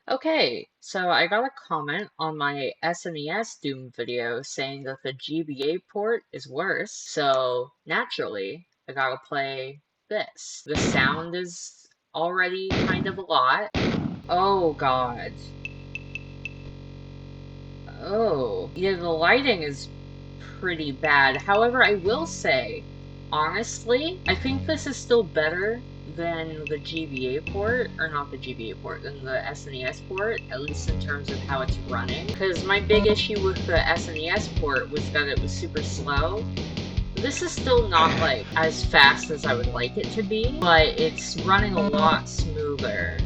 Okay, so I got a comment on my SNES Doom video saying that the GBA port is worse, so naturally, I gotta play this. The sound is already kind of a lot. Oh god. Oh. Yeah, the lighting is pretty bad. However, I will say, honestly, I think this is still better than the GBA port, or not the GBA port, than the SNES port, at least in terms of how it's running. Because my big issue with the SNES port was that it was super slow. This is still not, like, as fast as I would like it to be, but it's running a lot smoother.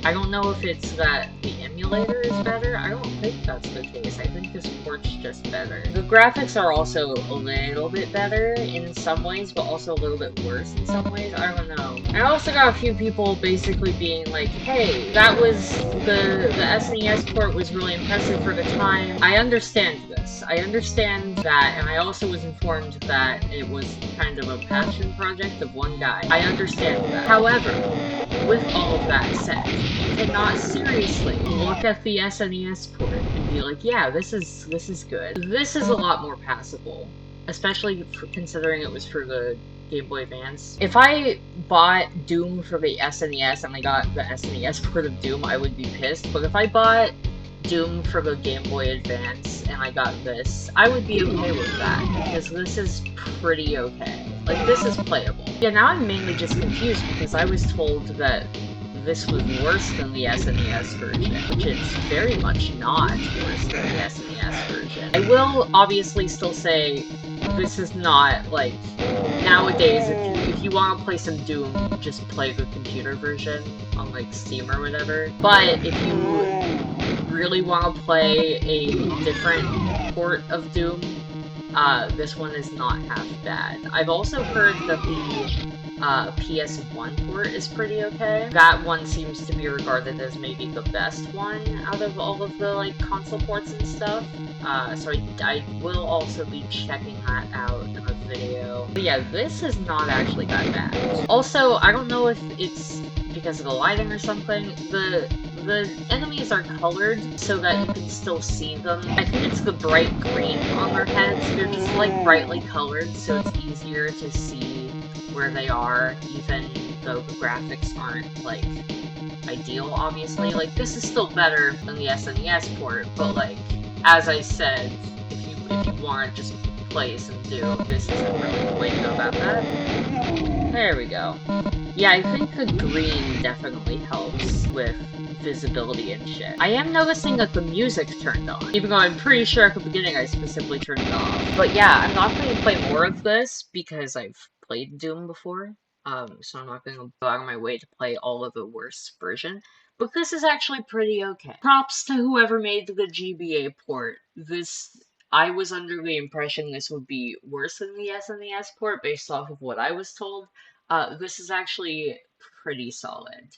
I don't know if it's that the emulator is better. I don't think that's the case. I think this port's just better. The graphics are also a little bit better in some ways, but also a little bit worse in some ways. I don't know. I also got a few people basically being like, hey, that was the SNES port was really impressive for the time. I understand this. I understand that, and I also was informed that it was kind of a passion project of one guy. I understand that. However, with all of that said, you cannot seriously look at the SNES port and be like, yeah, this is good. This is a lot more passable, especially considering it was for the Game Boy Advance. If I bought Doom for the SNES and I got the SNES port of Doom, I would be pissed, but if I bought Doom for the Game Boy Advance and I got this, I would be okay with that, because this is pretty okay. Like, this is playable. Yeah, now I'm mainly just confused because I was told that this was worse than the SNES version, which it's very much not worse than the SNES version. I will obviously still say this is not, like, nowadays, if you want to play some Doom, just play the computer version on, like, Steam or whatever. But if you really want to play a different port of Doom, this one is not half bad. I've also heard that the PS1 port is pretty okay. That one seems to be regarded as maybe the best one out of all of the, like, console ports and stuff. So I will also be checking that out in a video. But yeah, this is not actually that bad. Also, I don't know if it's because of the lighting or something, the enemies are colored so that you can still see them. I think it's the bright green on their heads. They're just, like, brightly colored, so it's easier to see where they are, even though the graphics aren't, like, ideal, obviously. Like, this is still better than the SNES port, but, like, as I said, if you want to just play some Doom, this isn't really the way to go about that. There we go. Yeah, I think the green definitely helps with visibility and shit. I am noticing that the music turned on, even though I'm pretty sure at the beginning I specifically turned it off. But yeah, I'm not going to play more of this because I've played Doom before, so I'm not going to go out of my way to play all of the worst version. But this is actually pretty okay. Props to whoever made the GBA port. I was under the impression this would be worse than the SNES port based off of what I was told. This is actually pretty solid.